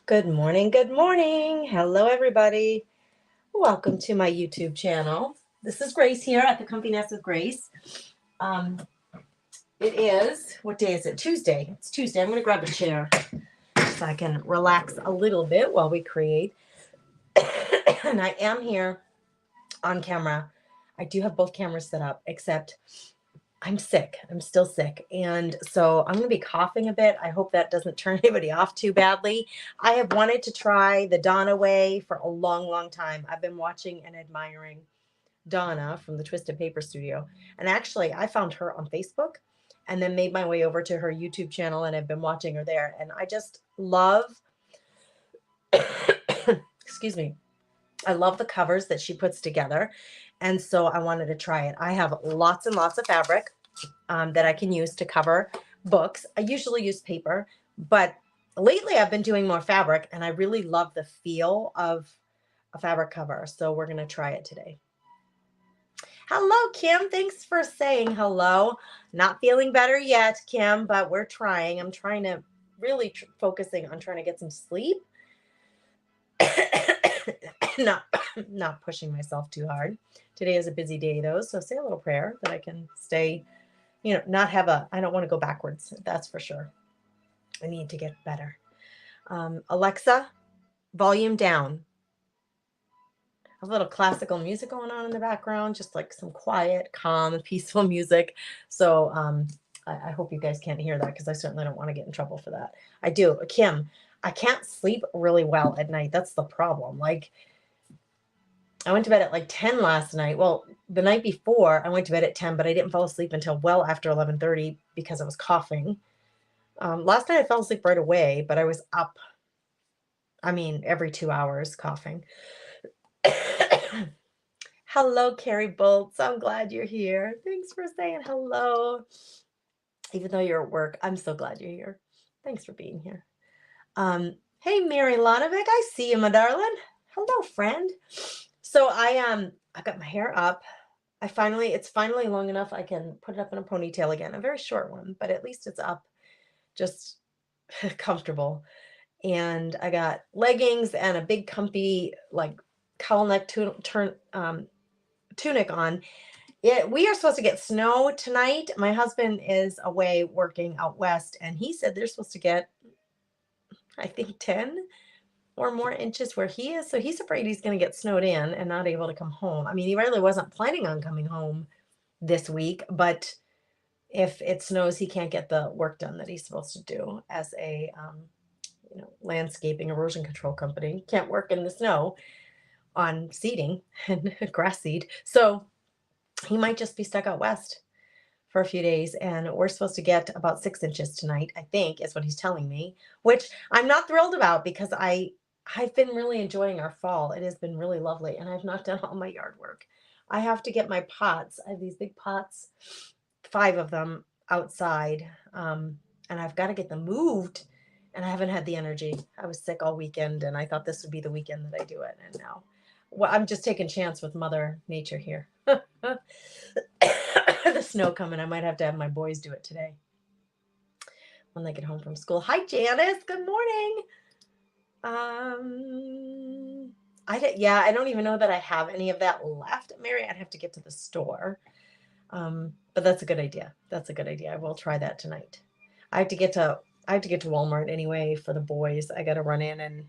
Good morning. Good morning. Hello, everybody. Welcome to my YouTube channel. This is Grace here at the Comfy Nest with Grace. Um, it is, what day is it? Tuesday. It's Tuesday. I'm going to grab a chair so I can relax a little bit while we create. And I am here on camera. I do have both cameras set up, except I'm sick. I'm still sick. And so I'm going to be coughing a bit. I hope that doesn't turn anybody off too badly. I have wanted to try the Donna way for a long, long time. I've been watching and admiring Donna from the Twisted Paper Studio. And actually, I found her on Facebook and then made my way over to her YouTube channel, and I've been watching her there. And I just love, excuse me, I love the covers that she puts together. And so I wanted to try it. I have lots and lots of fabric that I can use to cover books. I usually use paper, but lately I've been doing more fabric, and I really love the feel of a fabric cover. So we're going to try it today. Hello, Kim. Thanks for saying hello. Not feeling better yet, Kim, but we're trying. I'm trying to really focusing on trying to get some sleep. not not pushing myself too hard. Today is a busy day though, so say a little prayer that I can stay, not have I don't want to go backwards. That's for sure. I need to get better. Alexa, volume down. A little classical music going on in the background, just like some quiet, calm, peaceful music. So I hope you guys can't hear that, because I certainly don't want to get in trouble for that. I do. Kim, I can't sleep really well at night. That's the problem. Like, I went to bed at like 10 last night. Well, the night before I went to bed at 10, but I didn't fall asleep until well after 11:30 because I was coughing. Last night I fell asleep right away, but I was up, every 2 hours coughing. Hello, Carrie Bolts. I'm glad you're here. Thanks for saying hello. Even though you're at work, I'm so glad you're here. Thanks for being here. Hey, Mary Lanovic, I see you, my darling. Hello, friend. So I got my hair up. It's finally long enough I can put it up in a ponytail again. A very short one, but at least it's up, just comfortable. And I got leggings and a big comfy like cowl neck tunic on. We are supposed to get snow tonight. My husband is away working out west, and he said they're supposed to get, I think, 10 or more inches where he is. So he's afraid he's going to get snowed in and not able to come home. He really wasn't planning on coming home this week, but if it snows, he can't get the work done that he's supposed to do as a landscaping erosion control company. He can't work in the snow on seeding and grass seed. So he might just be stuck out west for a few days, and we're supposed to get about 6 inches tonight, I think, is what he's telling me, which I'm not thrilled about, because I've been really enjoying our fall. It has been really lovely, and I've not done all my yard work. I have to get my pots. I have these big pots, 5 of them outside, and I've got to get them moved, and I haven't had the energy. I was sick all weekend, and I thought this would be the weekend that I do it, and now, well, I'm just taking a chance with Mother Nature here. The snow coming. I might have to have my boys do it today when they get home from school. Hi, Janice. Good morning. I don't even know that I have any of that left, Mary. I'd have to get to the store. But that's a good idea. That's a good idea. I will try that tonight. I have to get to Walmart anyway for the boys. I got to run in, and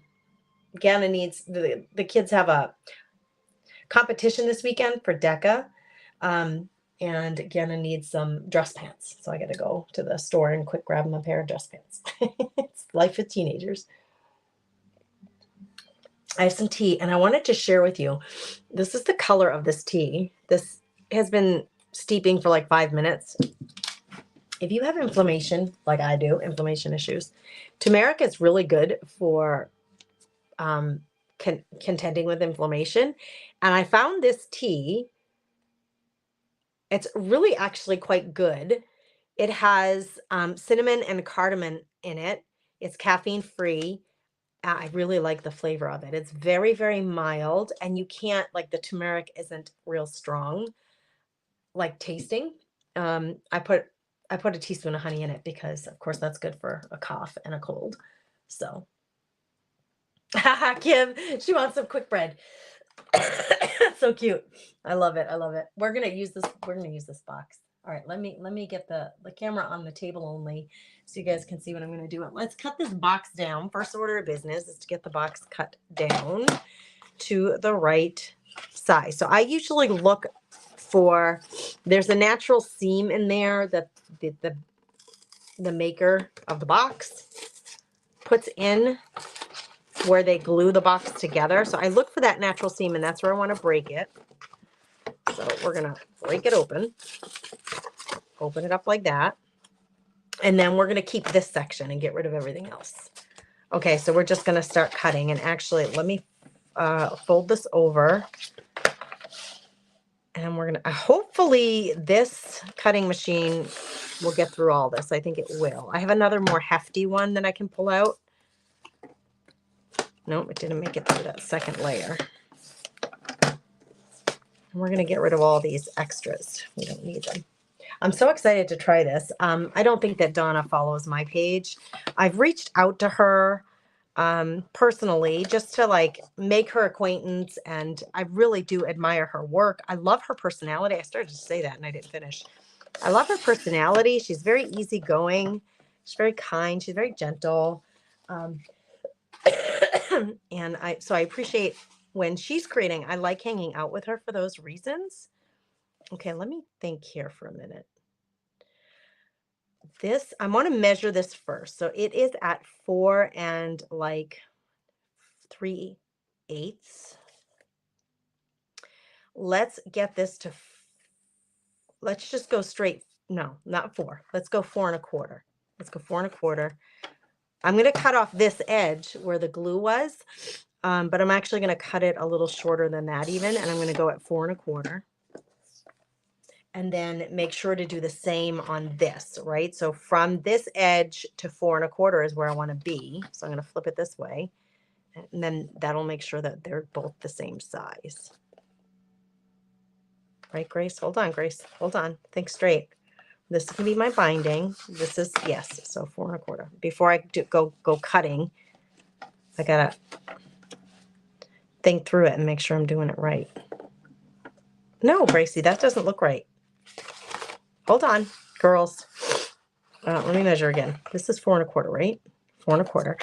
Ganna needs the kids have a competition this weekend for DECA. And Ganna needs some dress pants. So I got to go to the store and quick grab them a pair of dress pants. It's life with teenagers. I have some tea, and I wanted to share with you. This is the color of this tea. This has been steeping for like 5 minutes. If you have inflammation, like I do, inflammation issues, turmeric is really good for contending with inflammation. And I found this tea. It's really actually quite good. It has cinnamon and cardamom in it. It's caffeine free. I really like the flavor of it. It's very, very mild, and you can't, like, the turmeric isn't real strong, like tasting. I put a teaspoon of honey in it because, of course, that's good for a cough and a cold. So Kim, she wants some quick bread. So cute. I love it. I love it. We're gonna use this. We're gonna use this box. All right. Let me get the camera on the table only, so you guys can see what I'm gonna do. Let's cut this box down. First order of business is to get the box cut down to the right size. So I usually look for. There's a natural seam in there that the maker of the box puts in where they glue the box together. So I look for that natural seam, and that's where I want to break it. So we're going to break it open it up like that. And then we're going to keep this section and get rid of everything else. Okay, so we're just going to start cutting. And actually, let me fold this over. And we're going to, hopefully this cutting machine will get through all this. I think it will. I have another more hefty one that I can pull out. Nope, it didn't make it through that second layer. And we're going to get rid of all these extras. We don't need them. I'm so excited to try this. I don't think that Donna follows my page. I've reached out to her personally just to like make her acquaintance, and I really do admire her work. I love her personality. I started to say that and I didn't finish. I love her personality. She's very easygoing. She's very kind. She's very gentle. And I appreciate when she's creating. I like hanging out with her for those reasons. Okay, let me think here for a minute. This, I want to measure this first. So it is at 4 3/8. Let's get this to, let's just go straight. No, not 4. Let's go 4 1/4. Let's go 4 1/4. I'm going to cut off this edge where the glue was, but I'm actually going to cut it a little shorter than that even, and I'm going to go at 4 1/4. And then make sure to do the same on this, right? So from this edge to 4 1/4 is where I want to be. So I'm going to flip it this way, and then that'll make sure that they're both the same size. Right, Grace? Hold on, Grace. Hold on. Think straight. This is going to be my binding. This is, yes, so 4 1/4. Before I go cutting, I got to think through it and make sure I'm doing it right. No, Gracie, that doesn't look right. Hold on, girls. Let me measure again. This is 4 1/4, right? 4 1/4.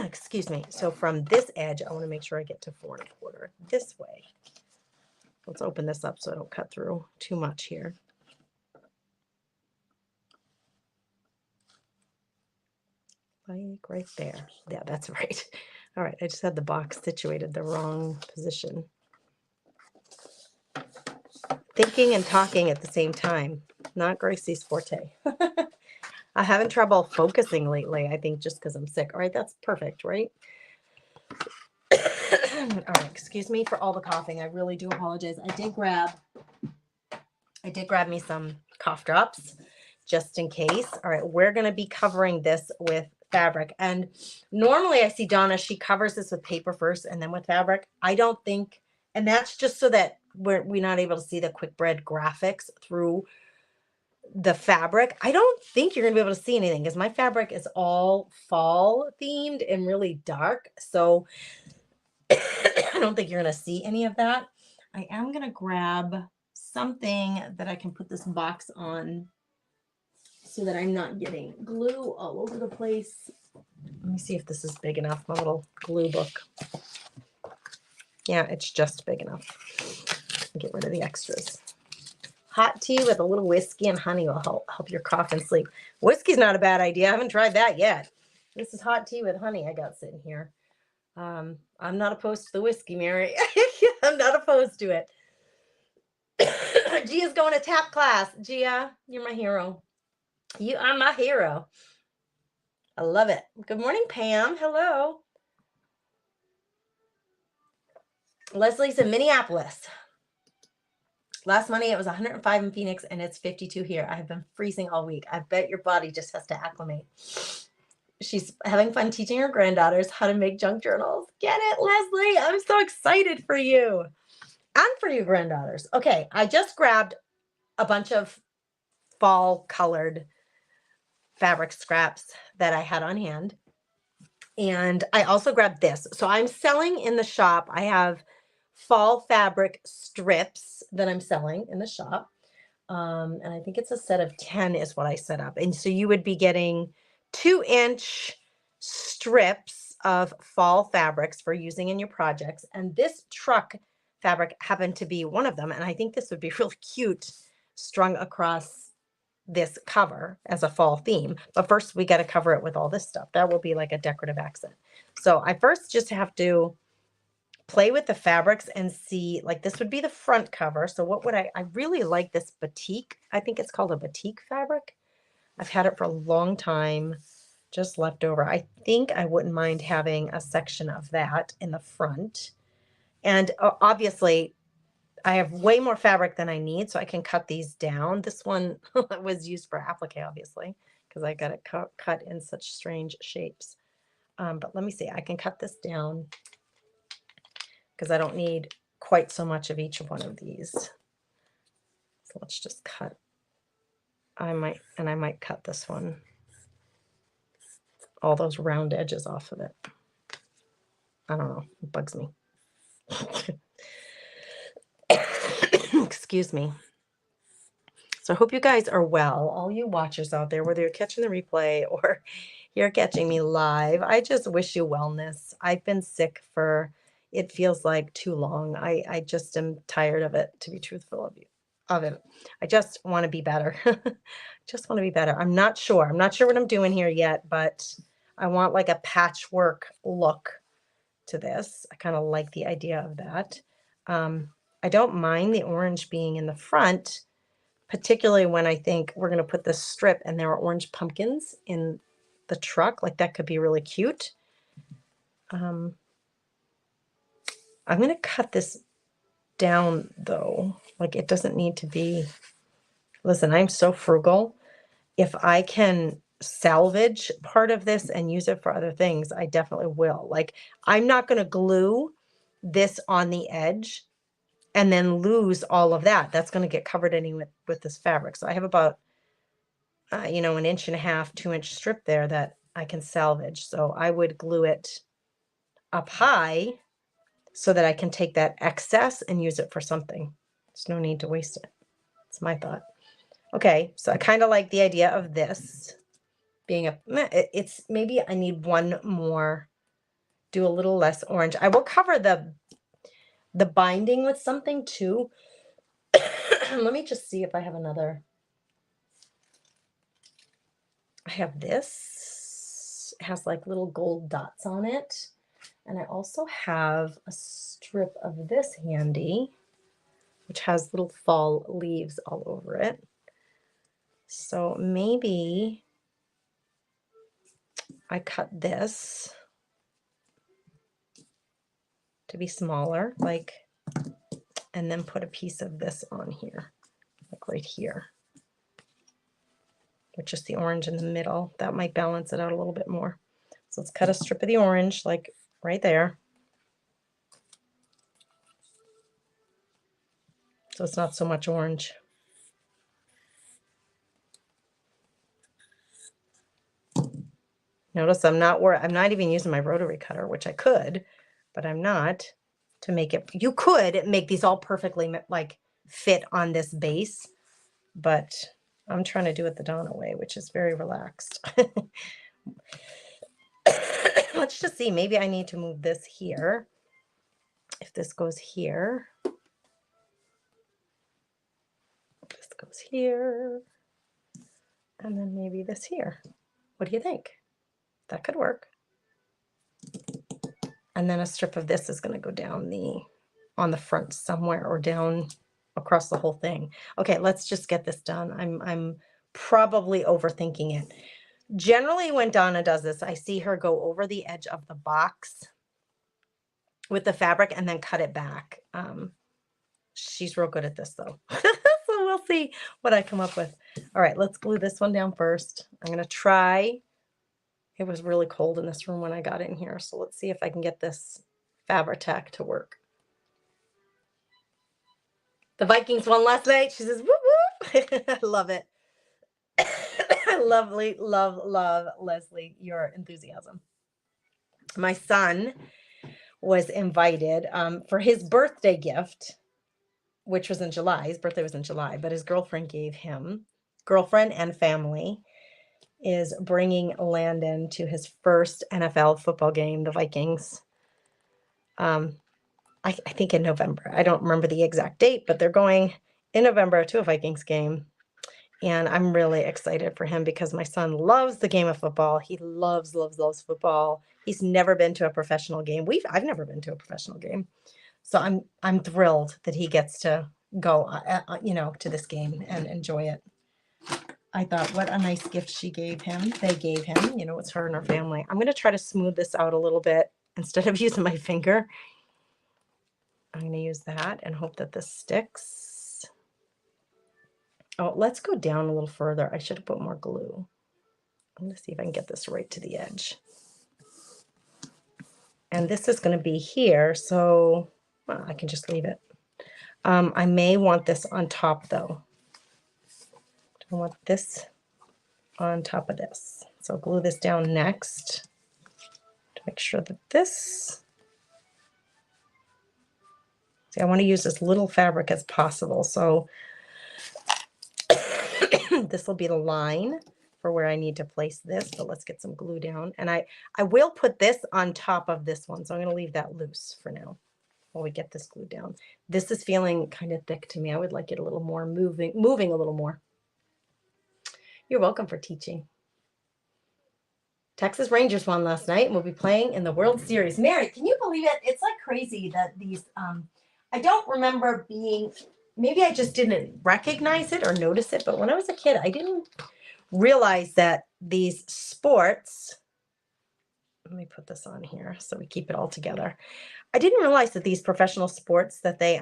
Excuse me. So from this edge, I want to make sure I get to 4 1/4 this way. Let's open this up so I don't cut through too much here. Like right there. Yeah, that's right. All right, I just had the box situated the wrong position. Thinking and talking at the same time. Not Gracie's forte. I'm having trouble focusing lately, I think, just because I'm sick. All right, that's perfect, right? All right, excuse me for all the coughing. I really do apologize. I did grab me some cough drops just in case. All right, we're going to be covering this with fabric. And normally I see Donna, she covers this with paper first and then with fabric. I don't think, and that's just so that we're not able to see the quick bread graphics through the fabric. I don't think you're going to be able to see anything because my fabric is all fall themed and really dark. So I don't think you're going to see any of that. I am going to grab something that I can put this box on so that I'm not getting glue all over the place. Let me see if this is big enough, my little glue book. Yeah, it's just big enough. Get rid of the extras. Hot tea with a little whiskey and honey will help your cough and sleep. Whiskey's not a bad idea. I haven't tried that yet. This is hot tea with honey I got sitting here. I'm not opposed to the whiskey, Mary. I'm not opposed to it. Gia's going to tap class. Gia, you're my hero. You are my hero. I love it. Good morning, Pam. Hello. Leslie's in Minneapolis. Last Monday it was 105 in Phoenix and it's 52 here. I have been freezing all week. I bet your body just has to acclimate. She's having fun teaching her granddaughters how to make junk journals. Get it, Leslie? I'm so excited for you and for your granddaughters. Okay, I just grabbed a bunch of fall colored fabric scraps that I had on hand. And I also grabbed this. So I'm selling in the shop. I have fall fabric strips that I'm selling in the shop. And I think it's a set of 10 is what I set up. And so you would be getting 2-inch strips of fall fabrics for using in your projects. And this truck fabric happened to be one of them. And I think this would be really cute strung across this cover as a fall theme. But first we got to cover it with all this stuff. That will be like a decorative accent. So I first just have to play with the fabrics and see, like this would be the front cover. So what would I really like this batik. I think it's called a batik fabric. I've had it for a long time, just left over. I think I wouldn't mind having a section of that in the front. And obviously I have way more fabric than I need, so I can cut these down. This one was used for applique, obviously, because I got it cut in such strange shapes. But let me see, I can cut this down because I don't need quite so much of each one of these. So let's just cut. I might cut this one, all those round edges off of it. I don't know, it bugs me. Excuse me. So I hope you guys are well, all you watchers out there, whether you're catching the replay or you're catching me live. I just wish you wellness. I've been sick for, it feels like too long. I just am tired of it, to be truthful of it. I just want to be better. Just want to be better. I'm not sure what I'm doing here yet, but I want like a patchwork look to this. I kind of like the idea of that. I don't mind the orange being in the front, particularly when I think we're going to put this strip and there are orange pumpkins in the truck. Like that could be really cute. I'm going to cut this down though. Like it doesn't need to be, listen, I'm so frugal. If I can salvage part of this and use it for other things, I definitely will. Like I'm not going to glue this on the edge and then lose all of that. That's going to get covered anyway with this fabric. So I have about, you know, 1.5 inch, 2-inch strip there that I can salvage. So I would glue it up high so that I can take that excess and use it for something. There's no need to waste it. It's my thought. Okay, so I kind of like the idea of this being it's maybe I need one more, do a little less orange. I will cover the binding with something too. Let me just see if I have another. I have this. It has like little gold dots on it. And I also have a strip of this handy, which has little fall leaves all over it. So maybe I cut this to be smaller, like, and then put a piece of this on here, like right here, with just the orange in the middle. That might balance it out a little bit more. So let's cut a strip of the orange, like right there. So it's not so much orange. Notice I'm not even using my rotary cutter, which I could, but I'm not, to make it. You could make these all perfectly like fit on this base, but I'm trying to do it the Donna way, which is very relaxed. Let's just see, maybe I need to move this here. If this goes here, this goes here, and then maybe this here. What do you think? That could work. And then a strip of this is going to go down on the front somewhere, or down across the whole thing. Okay, let's just get this done. I'm probably overthinking it. Generally, when Donna does this, I see her go over the edge of the box with the fabric and then cut it back. She's real good at this though. So we'll see what I come up with. All right, let's glue this one down first. I'm going to try. It was really cold in this room when I got in here, so let's see if I can get this Fabri-Tac to work. The Vikings won last night. She says, whoop, whoop. I love it. I love Leslie, your enthusiasm. My son was invited for his birthday gift, which was in July. His birthday was in July, but his girlfriend and family is bringing Landon to his first NFL football game, the Vikings. I think in November. I don't remember the exact date, but they're going in November to a Vikings game. And I'm really excited for him because my son loves the game of football. He loves football. He's never been to a professional game. I've never been to a professional game. So I'm thrilled that he gets to go, to this game and enjoy it. I thought, what a nice gift she gave him. They gave him, it's her and her family. I'm going to try to smooth this out a little bit instead of using my finger. I'm going to use that and hope that this sticks. Oh, let's go down a little further. I should have put more glue. I'm going to see if I can get this right to the edge. And this is going to be here, so I can just leave it. I may want this on top, though. I want this on top of this. So I'll glue this down next to make sure that this... See, I want to use as little fabric as possible, so this will be the line for where I need to place this, but let's get some glue down. And I will put this on top of this one, so I'm going to leave that loose for now while we get this glue down. This is feeling kind of thick to me. I would like it a little more moving a little more. You're welcome for teaching. Texas Rangers won last night and will be playing in the World Series. Mary, can you believe it? It's like crazy that these, I don't remember being, maybe I just didn't recognize it or notice it, but when I was a kid, I didn't realize that these sports, let me put this on here so we keep it all together. I didn't realize that these professional sports, that they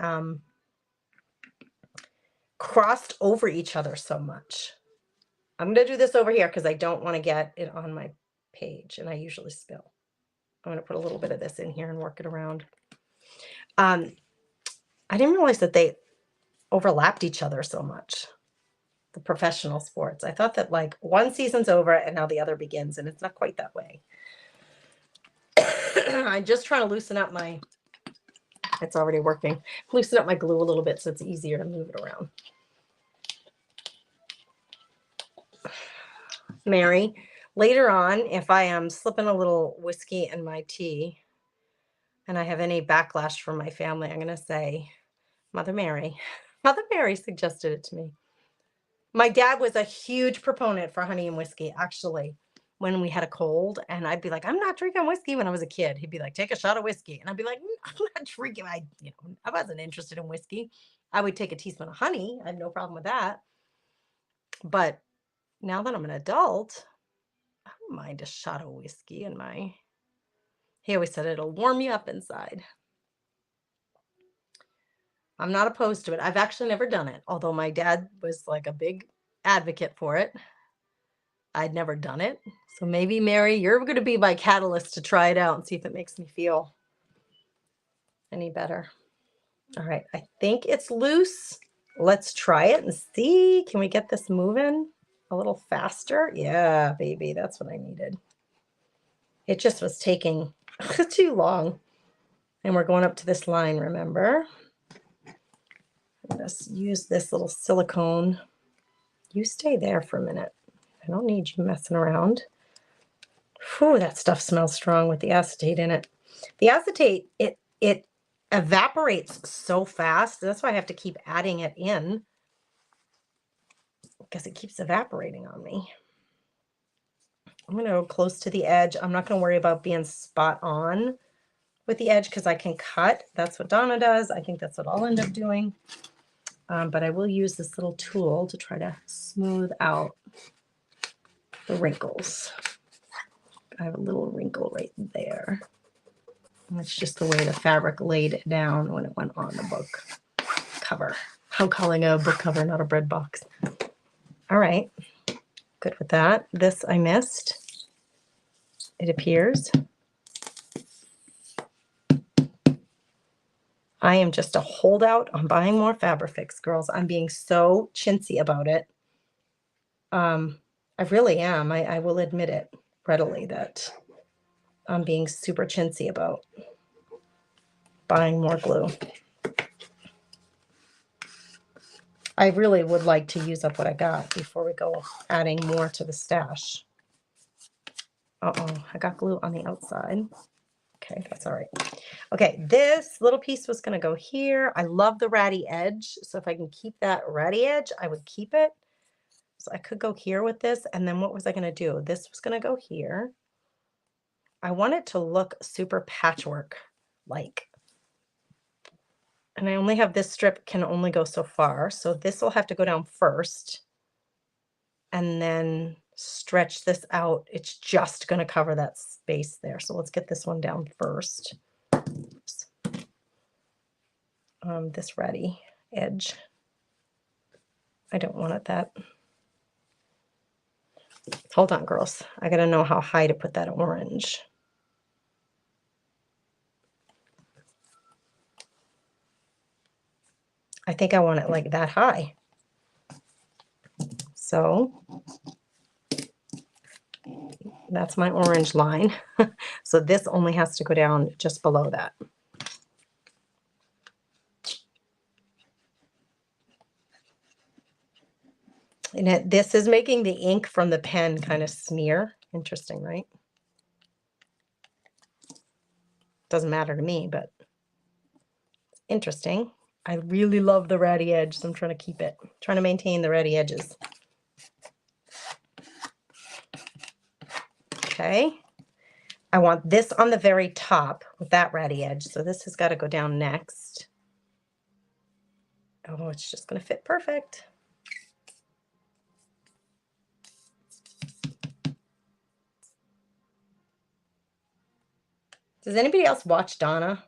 crossed over each other so much. I'm going to do this over here because I don't want to get it on my page, and I usually spill. I'm going to put a little bit of this in here and work it around. I didn't realize that they overlapped each other so much, the professional sports. I thought that like one season's over and now the other begins, and it's not quite that way. I'm just trying to loosen up my, it's already working, loosen up my glue a little bit so it's easier to move it around. Mary, later on, if I am slipping a little whiskey in my tea and I have any backlash from my family, I'm going to say, Mother Mary suggested it to me. My dad was a huge proponent for honey and whiskey, actually, when we had a cold. And I'd be like, I'm not drinking whiskey when I was a kid. He'd be like, take a shot of whiskey. And I'd be like, I'm not drinking. I wasn't interested in whiskey. I would take a teaspoon of honey. I have no problem with that. But now that I'm an adult, I don't mind a shot of whiskey in my... He always said it'll warm you up inside. I'm not opposed to it. I've actually never done it, although my dad was like a big advocate for it. I'd never done it. So maybe, Mary, you're going to be my catalyst to try it out and see if it makes me feel any better. All right, I think it's loose. Let's try it and see. Can we get this moving a little faster? Yeah, baby, that's what I needed. It just was taking too long. And we're going up to this line, remember? Just use this little silicone. You stay there for a minute. I don't need you messing around. Whew, that stuff smells strong with the acetate in it. The acetate, it evaporates so fast. That's why I have to keep adding it in, because it keeps evaporating on me. I'm going to go close to the edge. I'm not going to worry about being spot on with the edge because I can cut. That's what Donna does. I think that's what I'll end up doing. But I will use this little tool to try to smooth out the wrinkles. I have a little wrinkle right there. And it's just the way the fabric laid it down when it went on the book cover. I'm calling it a book cover, not a bread box. All right, good with that. This I missed, it appears. I am just a holdout on buying more Fabrifix, girls. I'm being so chintzy about it. I really am. I will admit it readily that I'm being super chintzy about buying more glue. I really would like to use up what I got before we go adding more to the stash. Uh-oh, I got glue on the outside. Okay, that's all right. Okay, this little piece was going to go here. I love the ratty edge, so if I can keep that ratty edge, I would keep it. So I could go here with this, and then what was I going to do? This was going to go here. I want it to look super patchwork-like. And I only have this strip can only go so far, so this will have to go down first. And then stretch this out. It's just going to cover that space there. So let's get this one down first. Oops. This ratty edge. I don't want it that. Hold on, girls. I got to know how high to put that orange. I think I want it like that high. So that's my orange line. So this only has to go down just below that. And this is making the ink from the pen kind of smear. Interesting, right? Doesn't matter to me, but interesting. I really love the ratty edge, so I'm trying to keep it. Trying to maintain the ratty edges. Okay. I want this on the very top with that ratty edge, so this has got to go down next. Oh, it's just going to fit perfect. Does anybody else watch Donna?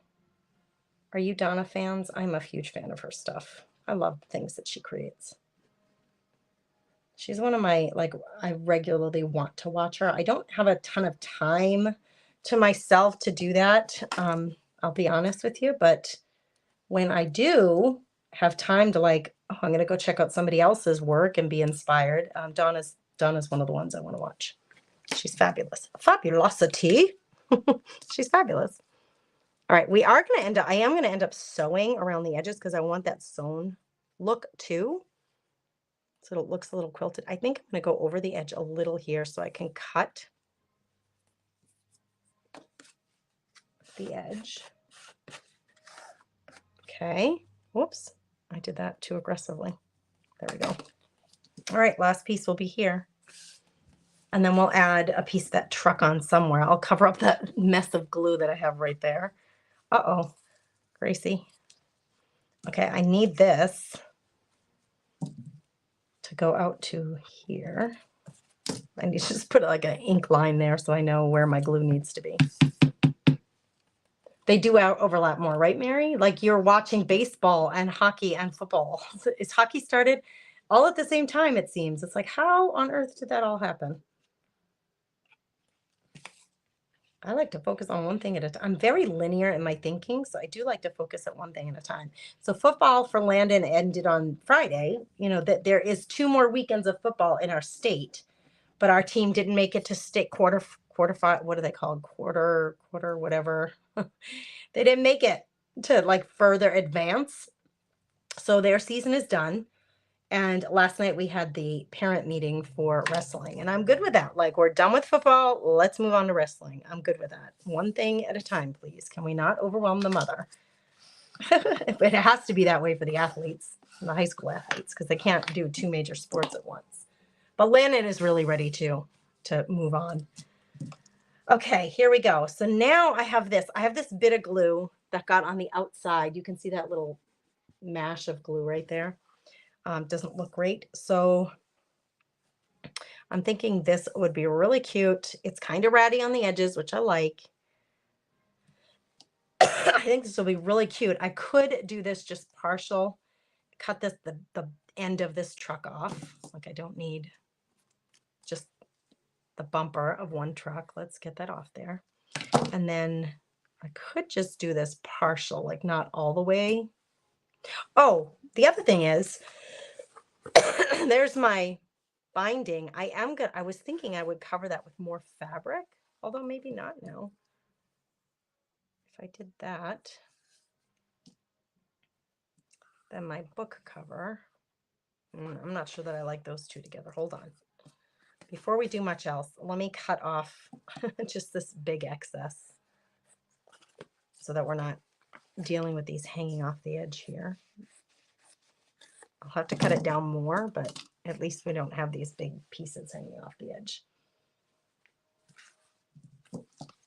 Are you Donna fans? I'm a huge fan of her stuff. I love the things that she creates. She's one of my, like, I regularly want to watch her. I don't have a ton of time to myself to do that. I'll be honest with you, but when I do have time to, like, oh, I'm going to go check out somebody else's work and be inspired. Donna's one of the ones I want to watch. She's fabulous. Fabulosity. She's fabulous. All right, we are going to end up, I am going to end up sewing around the edges because I want that sewn look too. So it looks a little quilted. I think I'm going to go over the edge a little here so I can cut the edge. Okay. Whoops. I did that too aggressively. There we go. All right, last piece will be here. And then we'll add a piece of that truck on somewhere. I'll cover up that mess of glue that I have right there. Uh-oh, Gracie. Okay, I need this to go out to here. I need to just put like an ink line there so I know where my glue needs to be. They do overlap more, right, Mary? Like you're watching baseball and hockey and football. Is hockey started all at the same time, it seems. It's like, how on earth did that all happen? I like to focus on one thing at a time. I'm very linear in my thinking, so I do like to focus at one thing at a time. So football for Landon ended on Friday. You know, that there is 2 more weekends of football in our state, but our team didn't make it to state quarter five. What are they called? Quarter, whatever. They didn't make it to like further advance. So their season is done. And last night we had the parent meeting for wrestling, and I'm good with that. Like, we're done with football. Let's move on to wrestling. I'm good with that. One thing at a time, please. Can we not overwhelm the mother? It has to be that way for the athletes, the high school athletes, because they can't do 2 major sports at once. But Landon is really ready to move on. Okay, here we go. So now I have this. I have this bit of glue that got on the outside. You can see that little mash of glue right there. Doesn't look great. So I'm thinking this would be really cute. It's kind of ratty on the edges, which I like. I think this will be really cute. I could do this just partial, cut this the end of this truck off. Like I don't need just the bumper of one truck. Let's get that off there. And then I could just do this partial, like not all the way. Oh, the other thing is, there's my binding. I was thinking I would cover that with more fabric. Although maybe not now. If I did that, then my book cover, I'm not sure that I like those two together. Hold on. Before we do much else, let me cut off just this big excess so that we're not dealing with these hanging off the edge here. I'll have to cut it down more, but at least we don't have these big pieces hanging off the edge.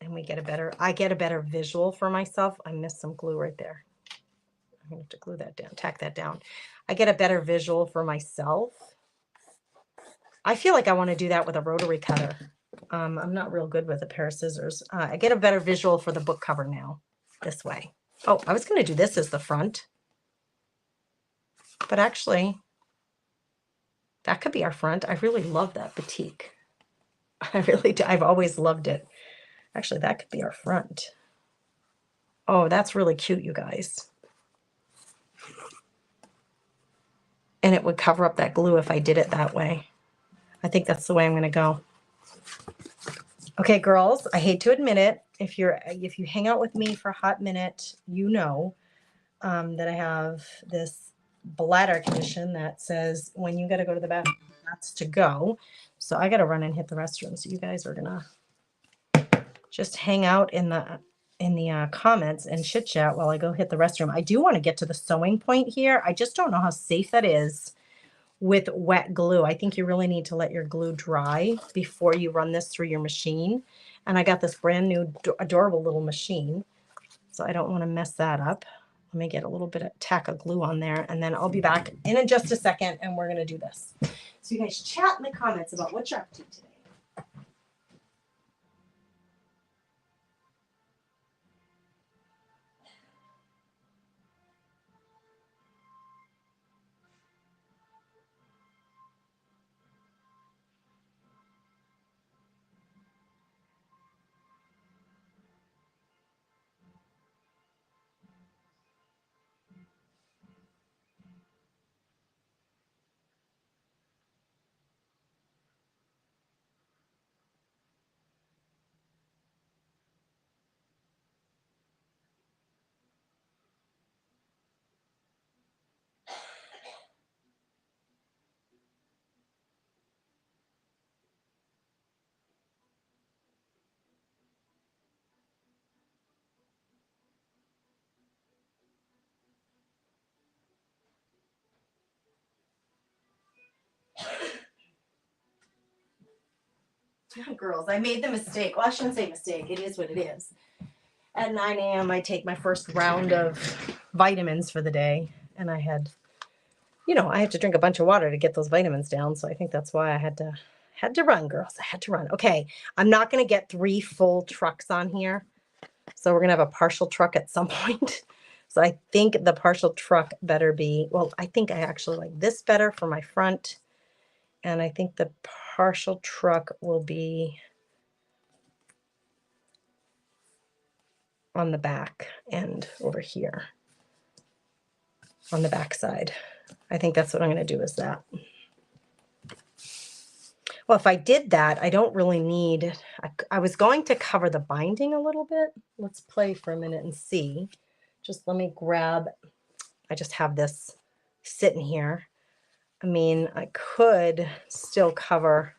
And we get a better, I get a better visual for myself. I missed some glue right there. I'm gonna have to glue that down, tack that down. I get a better visual for myself. I feel like I want to do that with a rotary cutter. I'm not real good with a pair of scissors. I get a better visual for the book cover now, this way. Oh, I was going to do this as the front. But actually, that could be our front. I really love that batik. I really do. I've always loved it. Actually, that could be our front. Oh, that's really cute, you guys. And it would cover up that glue if I did it that way. I think that's the way I'm going to go. Okay, girls, I hate to admit it. If you hang out with me for a hot minute, you know that I have this bladder condition that says when you got to go to the bathroom, that's to go. So I got to run and hit the restroom. So you guys are gonna just hang out in the comments and chit chat while I go hit the restroom. I do want to get to the sewing point here. I just don't know how safe that is with wet glue. I think you really need to let your glue dry before you run this through your machine. And I got this brand new adorable little machine, so I don't want to mess that up. Let me get a little bit of tack of glue on there, and then I'll be back in just a second, and we're going to do this. So you guys chat in the comments about what you're up to today. Girls, I made the mistake. Well, I shouldn't say mistake. It is what it is. At 9 a.m., I take my first round of vitamins for the day. And I had, I have to drink a bunch of water to get those vitamins down. So I think that's why I had to run, girls. I had to run. Okay, I'm not going to get 3 full trucks on here. So we're going to have a partial truck at some point. So I think the partial truck better be, well, I think I actually like this better for my front. And I think the partial truck will be on the back end over here on the back side. I think that's what I'm going to do is that. Well, if I did that, I don't really need, I was going to cover the binding a little bit. Let's play for a minute and see. Just let me grab, I just have this sitting here. I mean, I could still cover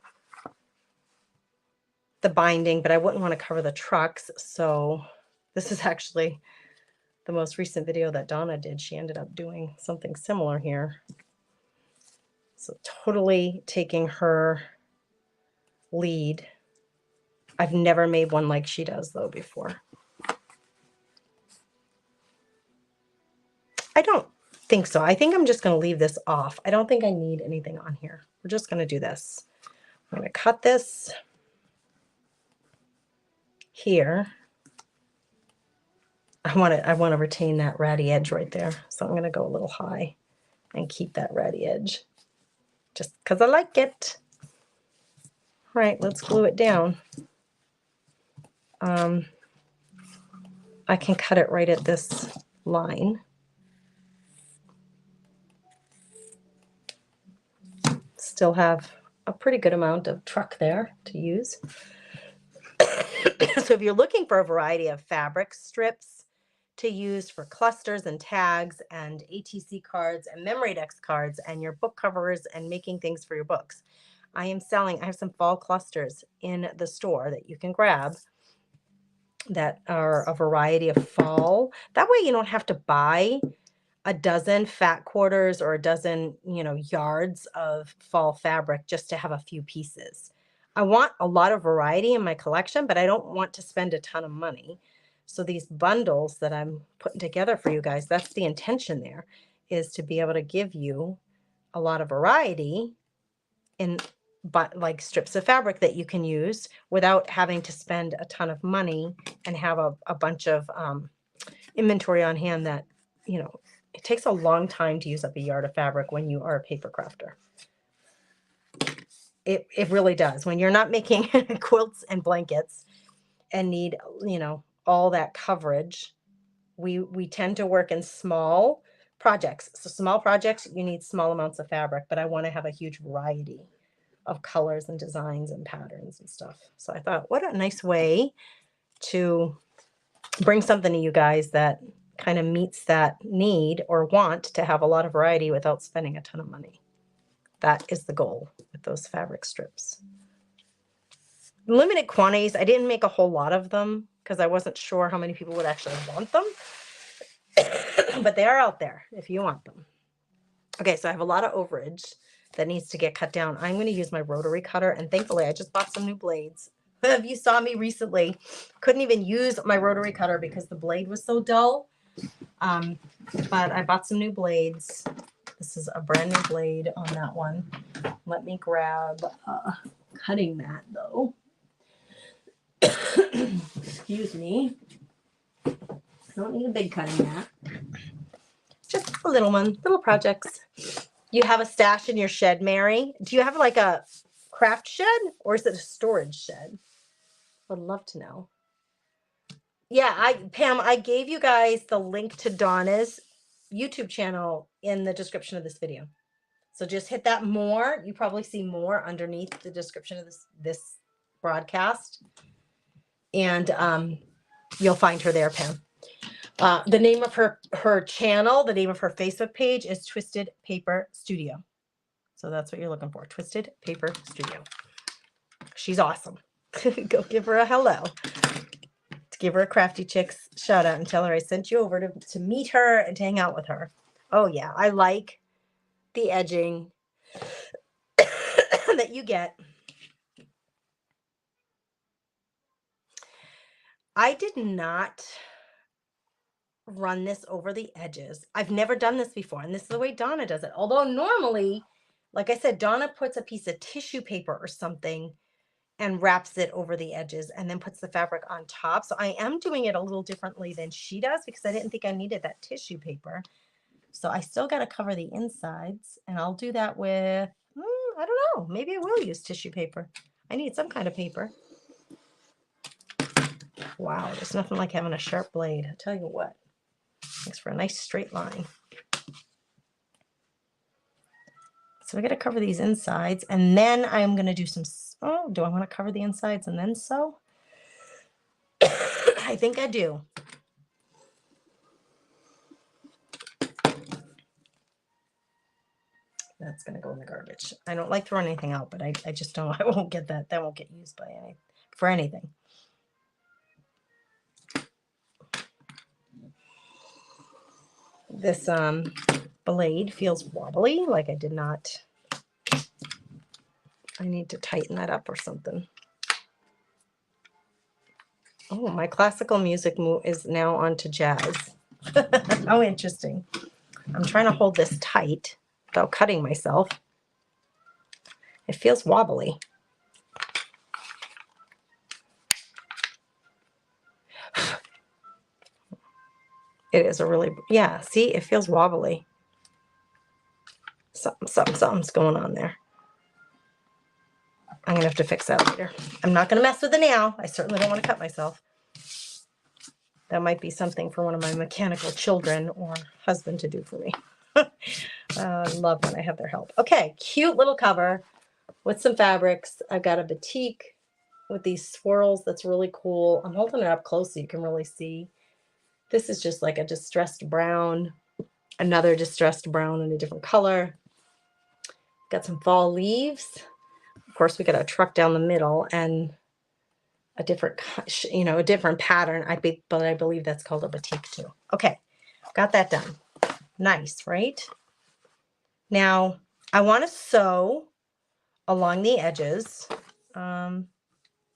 the binding, but I wouldn't want to cover the trucks. So this is actually the most recent video that Donna did. She ended up doing something similar here. So totally taking her lead. I've never made one like she does though before. I don't think so. I think I'm just going to leave this off. I don't think I need anything on here. We're just going to do this. I'm going to cut this here. I want to retain that ratty edge right there. So I'm going to go a little high and keep that ratty edge just because I like it. All right, let's glue it down. I can cut it right at this line. Still have a pretty good amount of truck there to use. So if you're looking for a variety of fabric strips to use for clusters and tags and ATC cards and memory dex cards and your book covers and making things for your books, I have some fall clusters in the store that you can grab that are a variety of fall. That way you don't have to buy a dozen fat quarters or a dozen, yards of fall fabric just to have a few pieces. I want a lot of variety in my collection, but I don't want to spend a ton of money. So these bundles that I'm putting together for you guys, that's the intention there, is to be able to give you a lot of variety in like strips of fabric that you can use without having to spend a ton of money and have a bunch of inventory on hand that, it takes a long time to use up a yard of fabric when you are a paper crafter. It really does. When you're not making quilts and blankets and need, all that coverage, we tend to work in small projects. So small projects, you need small amounts of fabric, but I want to have a huge variety of colors and designs and patterns and stuff. So I thought, what a nice way to bring something to you guys that kind of meets that need or want to have a lot of variety without spending a ton of money. That is the goal with those fabric strips. Limited quantities. I didn't make a whole lot of them because I wasn't sure how many people would actually want them. But they are out there if you want them. Okay, so I have a lot of overage that needs to get cut down. I'm going to use my rotary cutter, and thankfully I just bought some new blades. If you saw me recently, couldn't even use my rotary cutter because the blade was so dull. But I bought some new blades. This is a brand new blade on that one. Let me grab a cutting mat though. Excuse me. I don't need a big cutting mat. Just a little one, little projects. You have a stash in your shed, Mary? Do you have like a craft shed or is it a storage shed? Would love to know. Yeah, Pam, I gave you guys the link to Donna's YouTube channel in the description of this video. So just hit that more. You probably see more underneath the description of this broadcast. And you'll find her there, Pam. The name of her channel, the name of her Facebook page is Twisted Paper Studio. So that's what you're looking for, Twisted Paper Studio. She's awesome. Go give her a hello. Give her a Crafty Chicks shout out and tell her I sent you over to meet her and to hang out with her. Oh yeah, I like the edging that you get. I did not run this over the edges. I've never done this before, and this is the way Donna does it. Although normally, like I said, Donna puts a piece of tissue paper or something and wraps it over the edges and then puts the fabric on top. So I am doing it a little differently than she does because I didn't think I needed that tissue paper. So I still got to cover the insides, and I'll do that with, I don't know, maybe I will use tissue paper. I need some kind of paper. Wow, there's nothing like having a sharp blade. I'll tell you what, makes for a nice straight line. So I got to cover these insides, and then I'm going to do some, do I want to cover the insides and then sew? I think I do. That's going to go in the garbage. I don't like throwing anything out, but I just don't, I won't get that. That won't get used for anything. This blade feels wobbly, like I did not, I need to tighten that up or something. Oh, my classical music is now on to jazz. How interesting. I'm trying to hold this tight without cutting myself. It feels wobbly. It is a really, yeah, see, it feels wobbly. Something's going on there. I'm going to have to fix that later. I'm not going to mess with it now. I certainly don't want to cut myself. That might be something for one of my mechanical children or husband to do for me. I love when I have their help. Okay, cute little cover with some fabrics. I've got a batik with these swirls that's really cool. I'm holding it up close so you can really see. This is just like a distressed brown, another distressed brown in a different color. Got some fall leaves. Of course, we got a truck down the middle and a different, a different pattern. But I believe that's called a batik too. Okay, got that done. Nice, right? Now, I want to sew along the edges.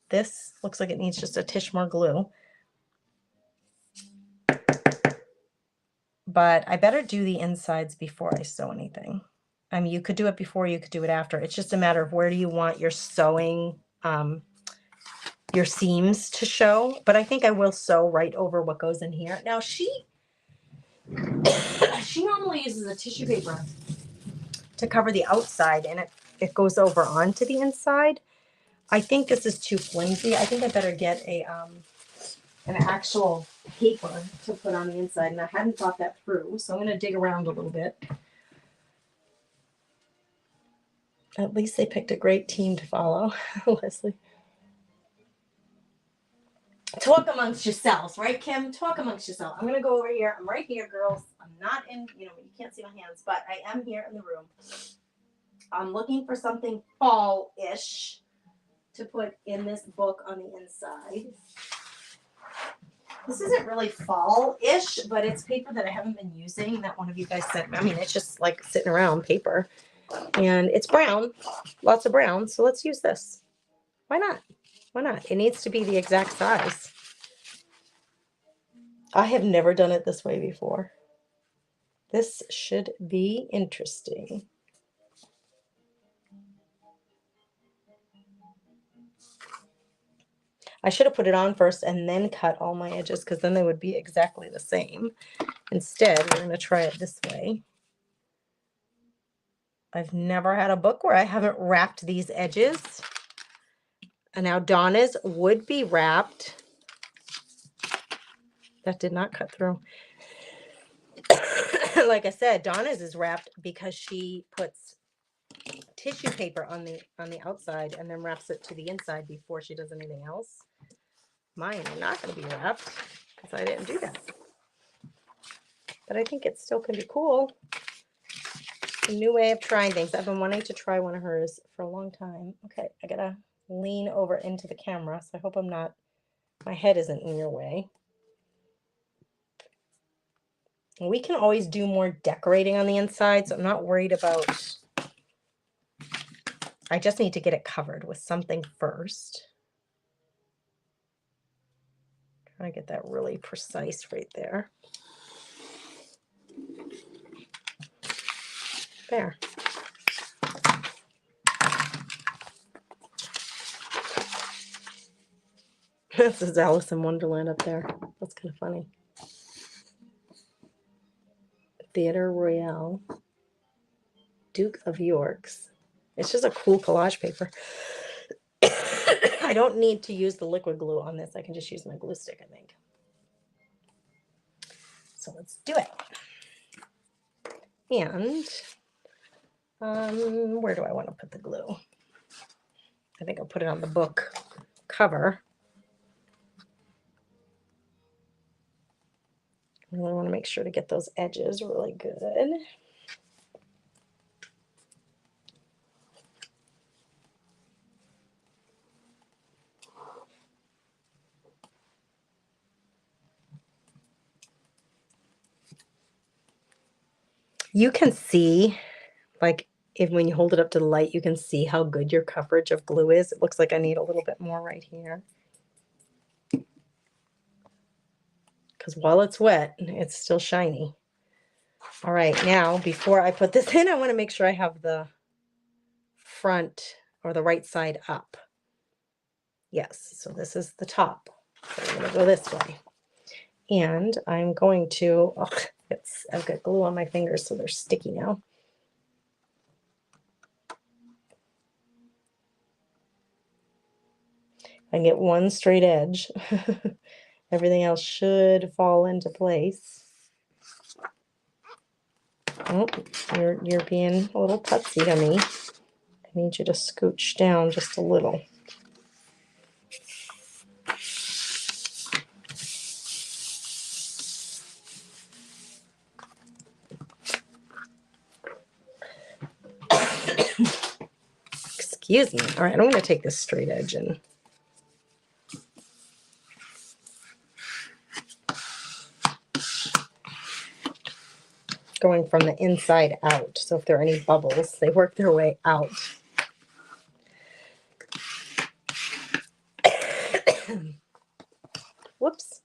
This looks like it needs just a tish more glue. But I better do the insides before I sew anything. I mean, you could do it before, you could do it after. It's just a matter of where do you want your sewing, your seams to show. But I think I will sew right over what goes in here. Now she normally uses a tissue paper to cover the outside, and it goes over onto the inside. I think this is too flimsy. I think I better get an actual paper to put on the inside, and I hadn't thought that through, so I'm going to dig around a little bit. At least they picked a great team to follow, Leslie. Talk amongst yourselves, right, Kim? Talk amongst yourselves. I'm going to go over here. I'm right here, girls. I'm not in, you can't see my hands, but I am here in the room. I'm looking for something fall-ish to put in this book on the inside. This isn't really fall-ish, but it's paper that I haven't been using that one of you guys sent me. I mean, it's just like sitting around paper. And it's brown, lots of brown, so let's use this. Why not? Why not? It needs to be the exact size. I have never done it this way before. This should be interesting. I should have put it on first and then cut all my edges because then they would be exactly the same. Instead, we're going to try it this way. I've never had a book where I haven't wrapped these edges. And now Donna's would be wrapped. That did not cut through. Like I said, Donna's is wrapped because she puts tissue paper on the outside and then wraps it to the inside before she does anything else. Mine are not going to be wrapped because I didn't do that. But I think it still can be cool. A new way of trying things. I've been wanting to try one of hers for a long time. Okay, I gotta lean over into the camera, so I hope my head isn't in your way. We can always do more decorating on the inside, so I'm not worried about. I just need to get it covered with something first. Trying to get that really precise right there. There. This is Alice in Wonderland up there. That's kind of funny. Theatre Royale. Duke of York's. It's just a cool collage paper. I don't need to use the liquid glue on this. I can just use my glue stick, I think. So let's do it. And where do I want to put the glue? I think I'll put it on the book cover. I really want to make sure to get those edges really good. You can see, like, when you hold it up to the light, you can see how good your coverage of glue is. It looks like I need a little bit more right here. Because while it's wet, it's still shiny. All right, now, before I put this in, I want to make sure I have the front or the right side up. Yes, so this is the top. So I'm going to go this way. And I'm going to, I've got glue on my fingers, so they're sticky now. I can get one straight edge. Everything else should fall into place. Oh, you're being a little putsy to me. I need you to scooch down just a little. Excuse me. All right, I'm going to take this straight edge and going from the inside out. So if there are any bubbles, they work their way out. Whoops.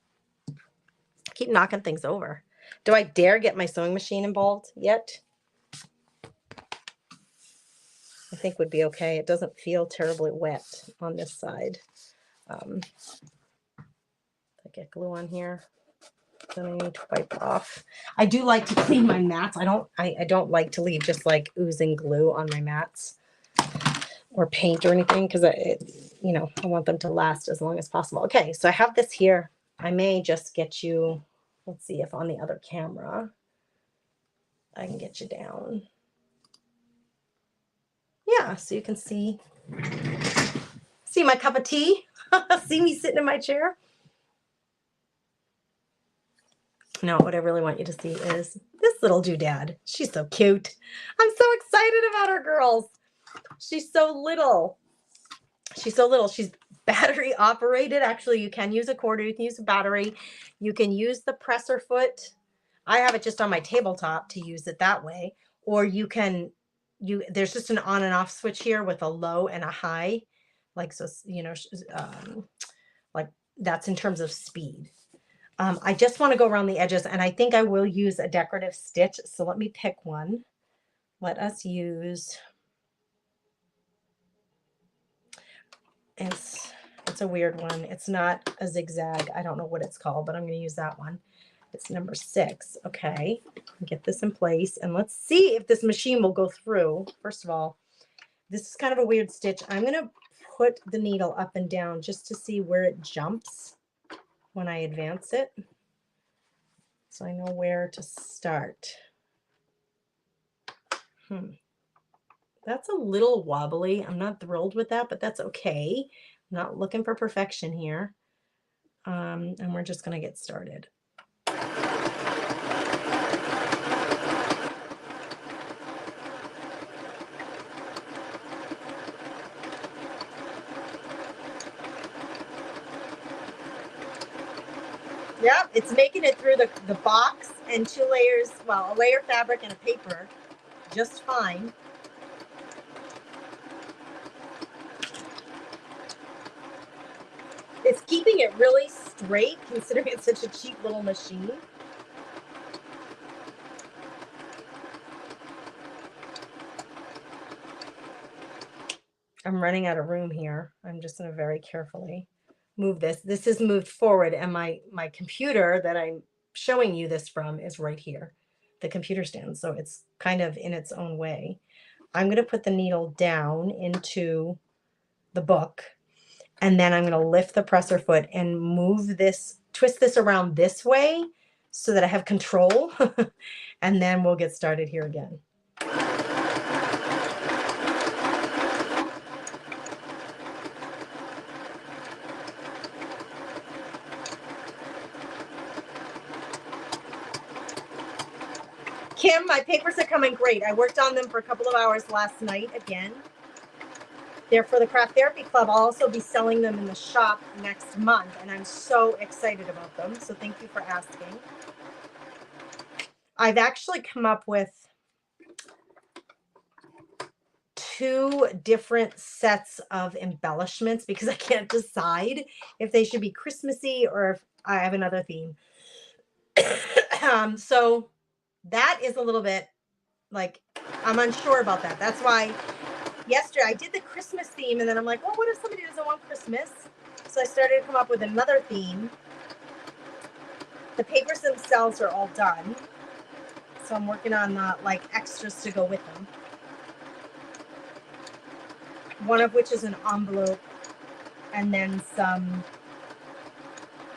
Keep knocking things over. Do I dare get my sewing machine involved yet? I think would be okay. It doesn't feel terribly wet on this side. I get glue on here. Then I need to wipe off. I do like to clean my mats. I don't like to leave just like oozing glue on my mats or paint or anything, because I want them to last as long as possible. Okay, so I have this here. I may just get you, let's see if on the other camera I can get you down. Yeah, so you can see my cup of tea. See me sitting in my chair. No, what I really want you to see is this little doodad. She's so cute. I'm so excited about her, girls. She's so little. She's so little. She's battery operated. Actually, you can use a cord or you can use a battery. You can use the presser foot. I have it just on my tabletop to use it that way. Or there's just an on and off switch here with a low and a high. Like, so, like that's in terms of speed. I just want to go around the edges, and I think I will use a decorative stitch. So let me pick one. Let us use, it's a weird one. It's not a zigzag. I don't know what it's called, but I'm going to use that one. It's number 6. Okay, get this in place, and let's see if this machine will go through. First of all, this is kind of a weird stitch. I'm going to put the needle up and down just to see where it jumps when I advance it, so I know where to start. That's a little wobbly. I'm not thrilled with that, but that's okay. I'm not looking for perfection here. And we're just going to get started. Yep, it's making it through the box and 2 layers, well, a layer fabric and a paper, just fine. It's keeping it really straight, considering it's such a cheap little machine. I'm running out of room here. I'm just going to very carefully move this. This is moved forward, and my computer that I'm showing you this from is right here, the computer stand. So it's kind of in its own way. I'm going to put the needle down into the book, and then I'm going to lift the presser foot and move this, twist this around this way so that I have control. And then we'll get started here again. Kim, my papers are coming great. I worked on them for a couple of hours last night again. They're for the Craft Therapy Club. I'll also be selling them in the shop next month, and I'm so excited about them. So thank you for asking. I've actually come up with 2 different sets of embellishments because I can't decide if they should be Christmassy or if I have another theme. So that is a little bit like, I'm unsure about that. That's why yesterday I did the Christmas theme, and then I'm like, well, what if somebody doesn't want Christmas? So I started to come up with another theme. The papers themselves are all done, so I'm working on the like extras to go with them. One of which is an envelope, and then some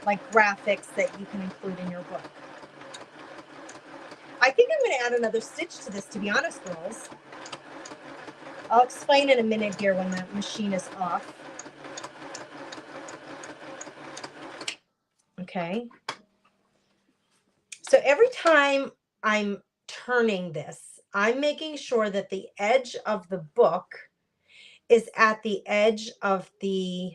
like graphics that you can include in your book. I think I'm going to add another stitch to this, to be honest, girls. I'll explain in a minute here when the machine is off. Okay. So every time I'm turning this, I'm making sure that the edge of the book is at the edge of the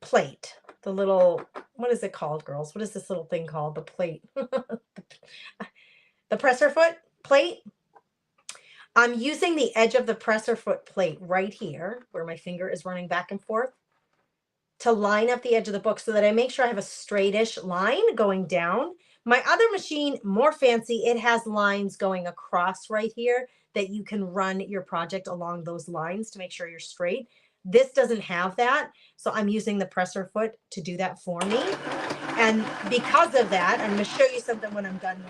plate. The little, what is it called, girls? What is this little thing called? The plate. The presser foot plate. I'm using the edge of the presser foot plate right here, where my finger is running back and forth, to line up the edge of the book so that I make sure I have a straightish line going down. My other machine, more fancy, it has lines going across right here that you can run your project along those lines to make sure you're straight. This doesn't have that, so I'm using the presser foot to do that for me. And because of that, I'm going to show you something when I'm done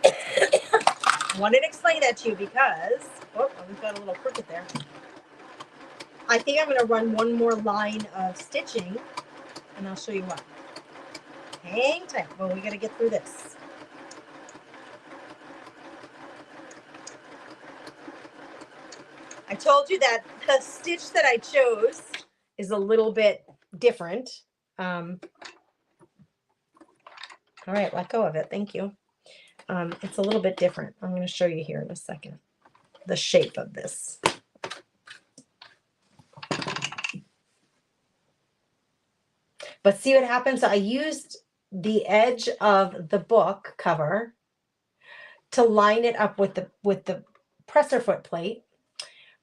here. I wanted to explain that to you because, oh, we've got a little crooked there. I think I'm going to run one more line of stitching, and I'll show you what. Hang tight. Well, we got to get through this. I told you that the stitch that I chose is a little bit different. All right, let go of it. Thank you. It's a little bit different. I'm going to show you here in a second the shape of this. But see what happens? I used the edge of the book cover to line it up with the presser foot plate.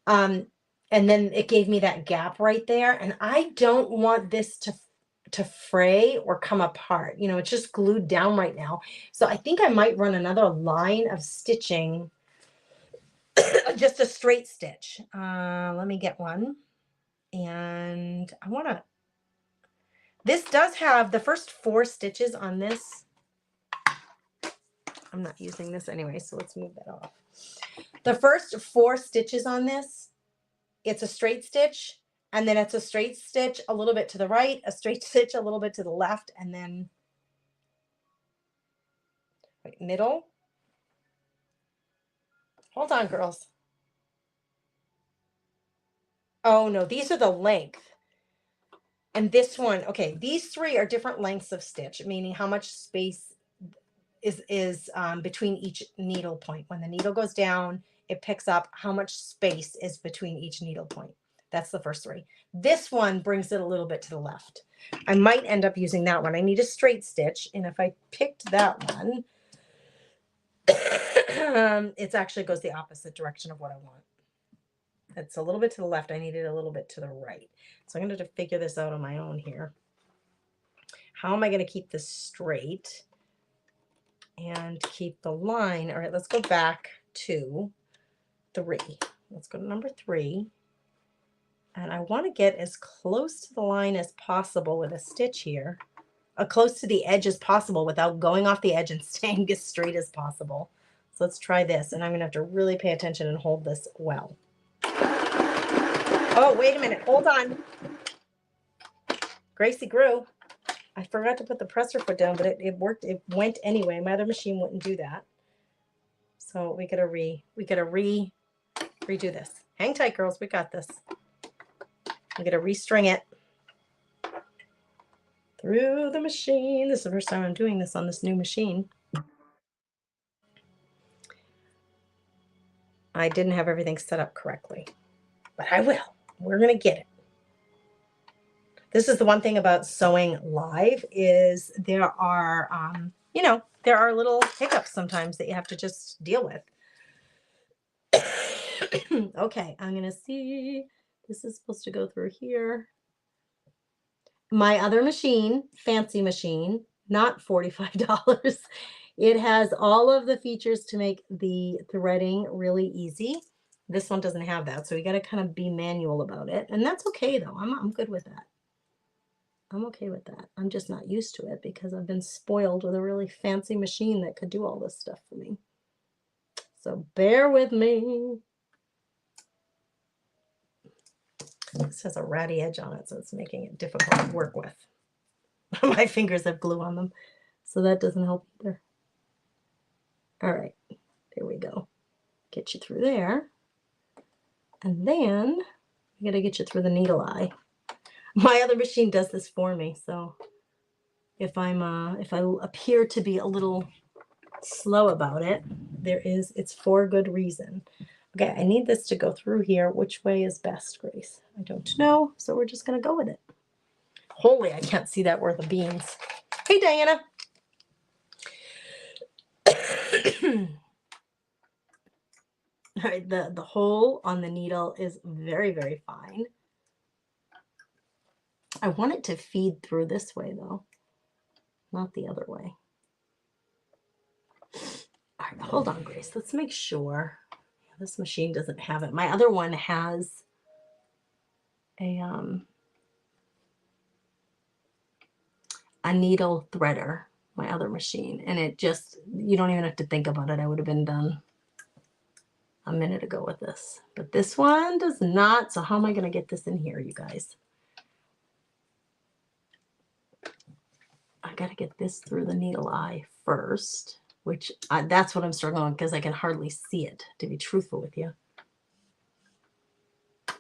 And then it gave me that gap right there. And I don't want this to fray or come apart. You know, it's just glued down right now. So I think I might run another line of stitching, just a straight stitch. Let me get one. And I want to, this does have the first 4 stitches on this. I'm not using this anyway, so let's move that off. The first 4 stitches on this, it's a straight stitch, and then it's a straight stitch a little bit to the right, a straight stitch a little bit to the left, and then middle. Hold on, girls. Oh no, these are the length. And this one, okay, these 3 are different lengths of stitch, meaning how much space is between each needle point. When the needle goes down, it picks up how much space is between each needle point. That's the first 3. This one brings it a little bit to the left. I might end up using that one. I need a straight stitch, and if I picked that one, it actually goes the opposite direction of what I want. It's a little bit to the left. I need it a little bit to the right. So I'm going to figure this out on my own here. How am I going to keep this straight and keep the line? All right, let's go back to 3. Let's go to number 3. And I want to get as close to the line as possible with a stitch here, close to the edge as possible without going off the edge and staying as straight as possible. So let's try this, and I'm going to have to really pay attention and hold this well. Oh, wait a minute. Hold on. Gracie grew. I forgot to put the presser foot down, but it worked. It went anyway. My other machine wouldn't do that. So we gotta redo this. Hang tight, girls. We got this. I'm gonna restring it through the machine. This is the first time I'm doing this on this new machine. I didn't have everything set up correctly, but I will. We're gonna get it. This is the one thing about sewing live is there are, there are little hiccups sometimes that you have to just deal with. Okay, I'm going to see. This is supposed to go through here. My other machine, fancy machine, not $45. It has all of the features to make the threading really easy. This one doesn't have that, so we got to kind of be manual about it. And that's okay, though. I'm good with that. I'm okay with that. I'm just not used to it because I've been spoiled with a really fancy machine that could do all this stuff for me. So bear with me. This has a ratty edge on it, so it's making it difficult to work with. My fingers have glue on them, so that doesn't help either. All right, there we go. Get you through there. And then we gotta get you through the needle eye. My other machine does this for me, so if I appear to be a little slow about it, it's for good reason. Okay, I need this to go through here. Which way is best, Grace? I don't know, so we're just going to go with it. Holy, I can't see that worth of beans. Hey, Diana. All right, the hole on the needle is very, very fine. I want it to feed through this way, though, not the other way. All right, hold on, Grace. Let's make sure. Yeah, this machine doesn't have it. My other one has a needle threader, my other machine, and it just, you don't even have to think about it. I would have been done a minute ago with this, but this one does not. So how am I going to get this in here, you guys? I got to get this through the needle eye first, which that's what I'm struggling with because I can hardly see it, to be truthful with you.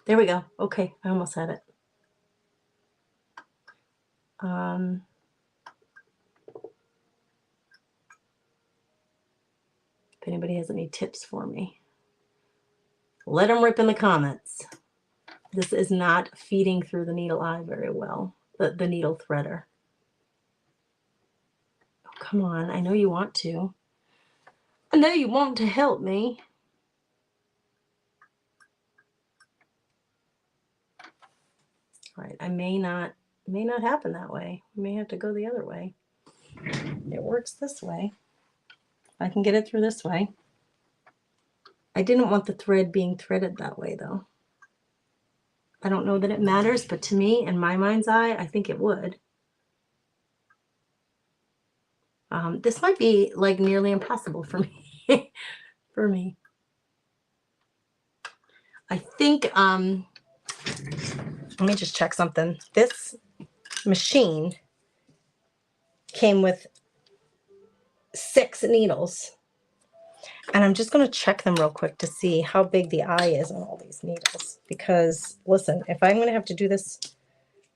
There we go. Okay, I almost had it. If anybody has any tips for me, let them rip in the comments. This is not feeding through the needle eye very well, the needle threader. Oh, come on, I know you want to. I know you want to help me. All right, I may not happen that way. We may have to go the other way. It works this way. I can get it through this way. I didn't want the thread being threaded that way, though. I don't know that it matters, but to me, in my mind's eye, I think it would. This might be like nearly impossible for me. For me. I think, let me just check something. This machine came with 6 needles. And I'm just going to check them real quick to see how big the eye is on all these needles. Because, listen, if I'm going to have to do this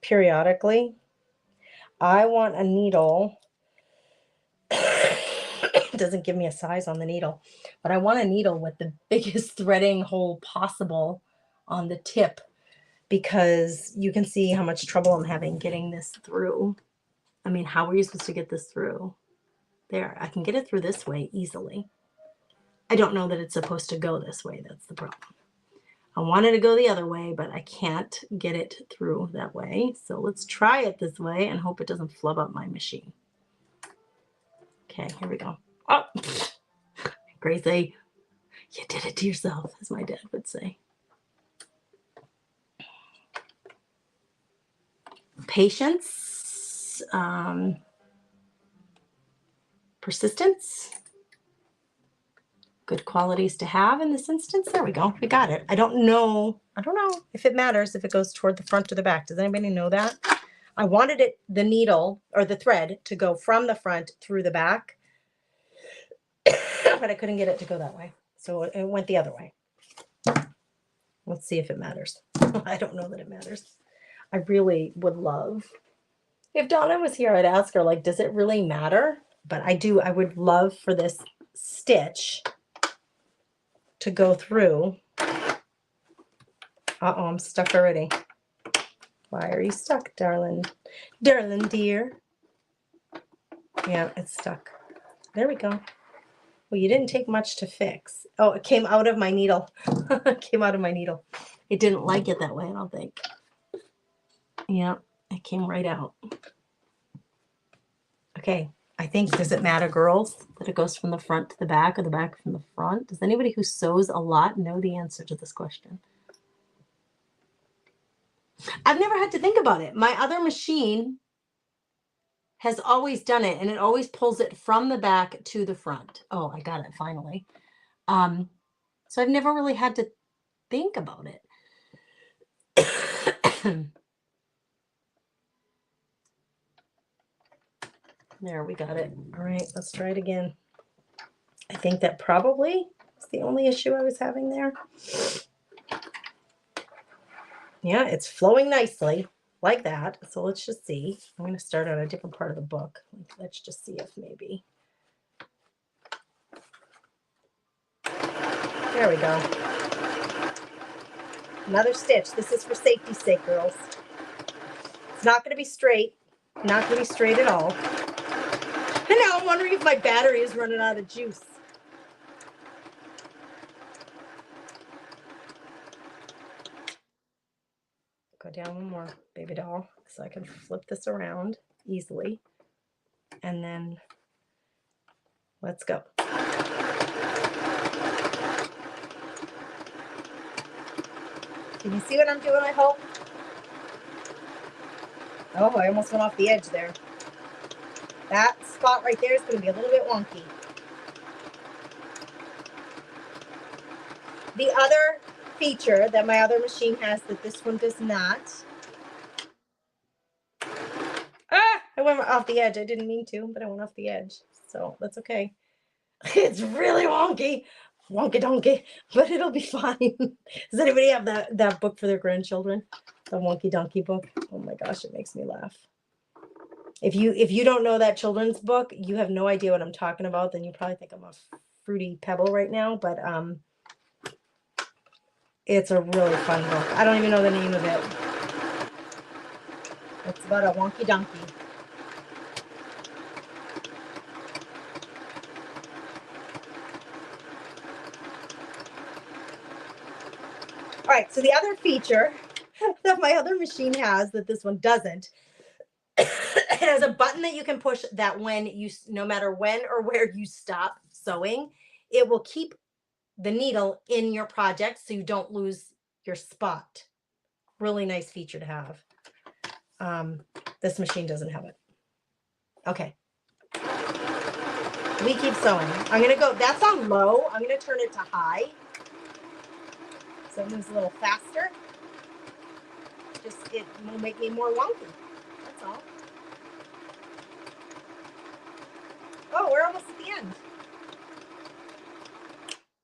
periodically, I want a needle. It doesn't give me a size on the needle, but I want a needle with the biggest threading hole possible on the tip, because you can see how much trouble I'm having getting this through. I mean, how are you supposed to get this through? There, I can get it through this way easily. I don't know that it's supposed to go this way. That's the problem. I wanted to go the other way, but I can't get it through that way. So let's try it this way and hope it doesn't flub up my machine. Okay, here we go. Oh, Gracie, you did it to yourself, as my dad would say. Patience, persistence, good qualities to have in this instance. There we go. We got it. I don't know if it matters if it goes toward the front or the back. Does anybody know that? I wanted it, the needle or the thread, to go from the front through the back, but I couldn't get it to go that way. So it went the other way. Let's see if it matters. I don't know that it matters. I really would love, if Donna was here, I'd ask her, like, does it really matter? But I would love for this stitch to go through. Uh-oh, I'm stuck already. Why are you stuck, darling? Darling dear. Yeah, it's stuck. There we go. Well, you didn't take much to fix. Oh, it came out of my needle. It came out of my needle. It didn't like it that way, I don't think. Yeah, it came right out. Okay, I think, does it matter, girls, that it goes from the front to the back or the back from the front? Does anybody who sews a lot know the answer to this question? I've never had to think about it. My other machine has always done it, and it always pulls it from the back to the front. Oh, I got it finally. So I've never really had to think about it. There, we got it. All right, let's try it again. I think that probably is the only issue I was having there. Yeah, it's flowing nicely like that. So let's just see. I'm going to start on a different part of the book. Let's just see if maybe. There we go. Another stitch. This is for safety's sake, girls. It's not going to be straight. Not going to be straight at all. And now I'm wondering if my battery is running out of juice. Go down one more, baby doll, so I can flip this around easily. And then let's go. Can you see what I'm doing, I hope? Oh, I almost went off the edge there. That spot right there is going to be a little bit wonky. The other feature that my other machine has that this one does not. I went off the edge. I didn't mean to, but I went off the edge. So that's okay. It's really wonky. Wonky donkey, but it'll be fine. Does anybody have that book for their grandchildren? The Wonky Donkey book? Oh my gosh, it makes me laugh. If you don't know that children's book, you have no idea what I'm talking about, then you probably think I'm a fruity pebble right now, but it's a really fun book. I don't even know the name of it. It's about a wonky donkey. All right, so the other feature that my other machine has that this one doesn't, it has a button that you can push that no matter when or where you stop sewing, it will keep the needle in your project so you don't lose your spot. Really nice feature to have. This machine doesn't have it. Okay. We keep sewing. I'm going to go, that's on low. I'm going to turn it to high. So it moves a little faster. It will make me more wonky. That's all. Oh, we're almost at the end.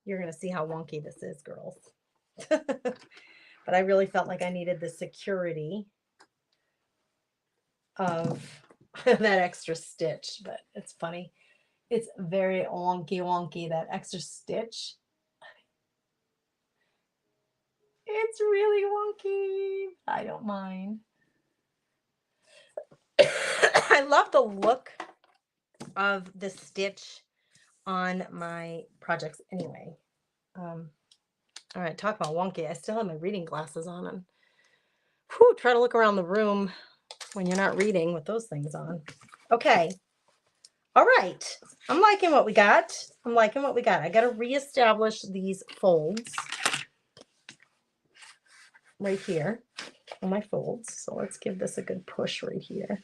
You're going to see how wonky this is, girls. But I really felt like I needed the security of that extra stitch, but it's funny. It's very wonky, that extra stitch. It's really wonky. I don't mind. I love the look of the stitch on my projects anyway. All right, talk about wonky. I still have my reading glasses on and try to look around the room when you're not reading with those things on. Okay. All right. I'm liking what we got. I got to reestablish these folds right here on my folds. So let's give this a good push right here.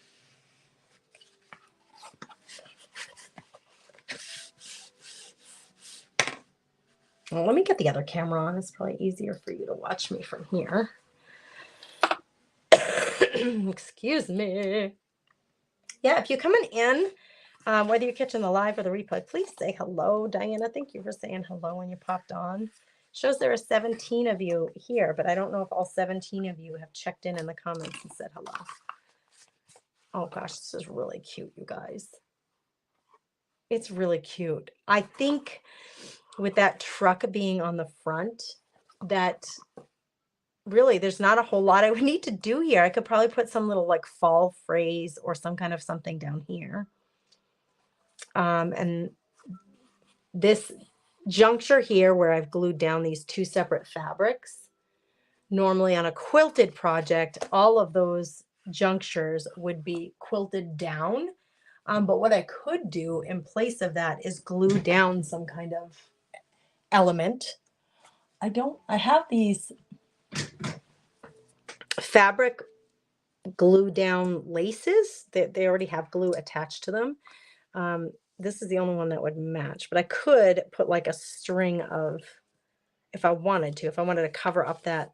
Well, let me get the other camera on. It's probably easier for you to watch me from here. Excuse me. Yeah, if you're coming in, whether you're catching the live or the replay, please say hello. Diana, thank you for saying hello when you popped on. Shows there are 17 of you here, but I don't know if all 17 of you have checked in the comments and said hello. Oh gosh, this is really cute, you guys. It's really cute. I think with that truck being on the front, that really there's not a whole lot I would need to do here. I could probably put some little like fall phrase or some kind of something down here. And this juncture here where I've glued down these two separate fabrics, normally on a quilted project, all of those junctures would be quilted down. But what I could do in place of that is glue down some kind of element. I have these fabric glue down laces that they already have glue attached to them. This is the only one that would match, but I could put like a string of, if I wanted to cover up that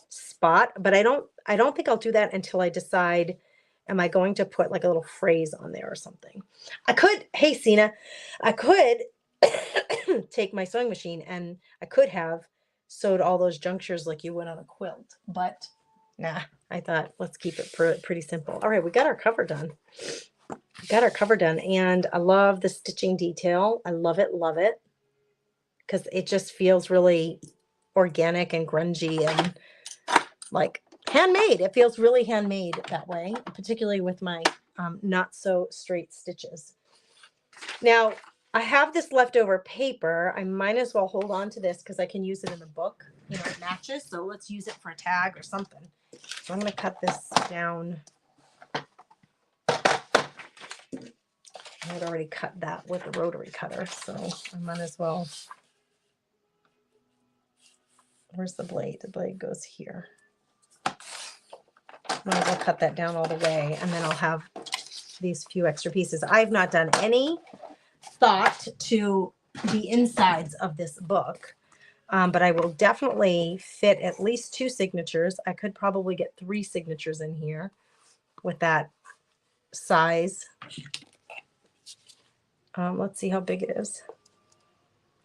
spot, but I don't think I'll do that until I decide, am I going to put like a little phrase on there or something? I could, hey Sina, I could take my sewing machine and I could have sewed all those junctures like you would on a quilt, but nah, I thought let's keep it pretty simple. All right, we got our cover done. And I love the stitching detail. I love it, because it just feels really organic and grungy, and like handmade. It feels really handmade that way, particularly with my not so straight stitches. Now, I have this leftover paper. I might as well hold on to this because I can use it in the book. You know, it matches. So let's use it for a tag or something. So I'm going to cut this down. I had already cut that with the rotary cutter, so I might as well. Where's the blade? The blade goes here. Might as well cut that down all the way, and then I'll have these few extra pieces. I've not done any thought to the insides of this book, but I will definitely fit at least 2 signatures. I could probably get 3 signatures in here with that size. Let's see how big it is.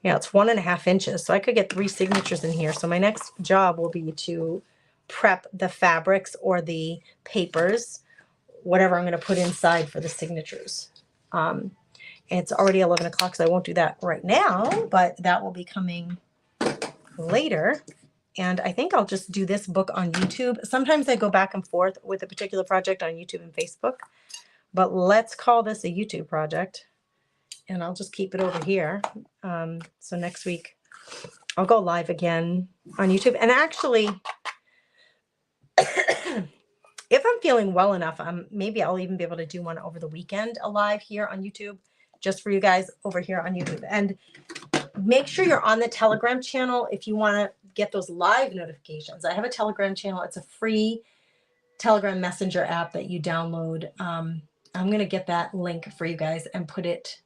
Yeah, it's 1.5 inches, so I could get 3 signatures in here. So my next job will be to prep the fabrics or the papers, whatever I'm going to put inside for the signatures. It's already 11 o'clock, so I won't do that right now, but that will be coming later. And I think I'll just do this book on YouTube. Sometimes I go back and forth with a particular project on YouTube and Facebook, but let's call this a YouTube project. And I'll just keep it over here. So next week I'll go live again on YouTube. And actually, if I'm feeling well enough, maybe I'll even be able to do one over the weekend, a live here on YouTube, just for you guys over here on YouTube. And make sure you're on the Telegram channel if you want to get those live notifications. I have a Telegram channel. It's a free Telegram Messenger app that you download. I'm going to get that link for you guys and put it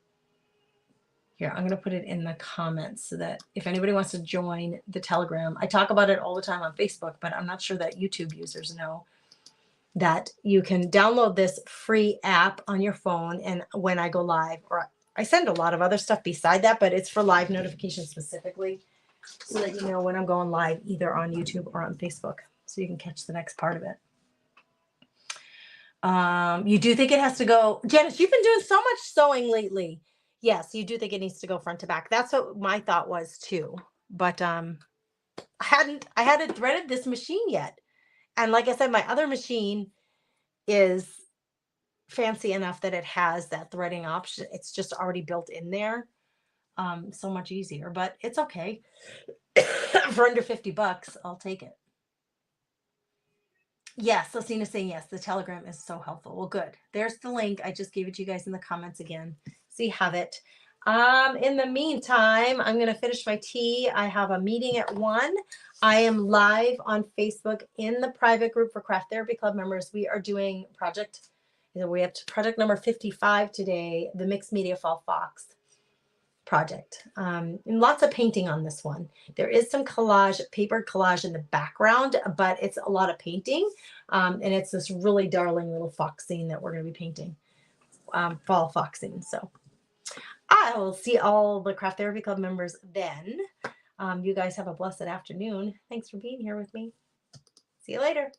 here. I'm going to put it in the comments so that if anybody wants to join the Telegram, I talk about it all the time on Facebook, but I'm not sure that YouTube users know that you can download this free app on your phone. And when I go live, or I send a lot of other stuff beside that, but it's for live notifications specifically so that you know when I'm going live either on YouTube or on Facebook, so you can catch the next part of it. You do think it has to go, Janice, you've been doing so much sewing lately. Yes, you do think it needs to go front to back. That's what my thought was too. But I hadn't threaded this machine yet. And like I said, my other machine is fancy enough that it has that threading option. It's just already built in there. So much easier, but it's okay. For under $50, I'll take it. Yes, Lucina's saying yes, the Telegram is so helpful. Well, good. There's the link. I just gave it to you guys in the comments again. So you have it. In the meantime, I'm going to finish my tea. I have a meeting at 1. I am live on Facebook in the private group for Craft Therapy Club members. We are doing we have project number 55 today, the Mixed Media Fall Fox project. And lots of painting on this one. There is some collage, paper collage in the background, but it's a lot of painting. And it's this really darling little fox scene that we're going to be painting, fall fox scene. So I will see all the Craft Therapy Club members then. You guys have a blessed afternoon. Thanks for being here with me. See you later.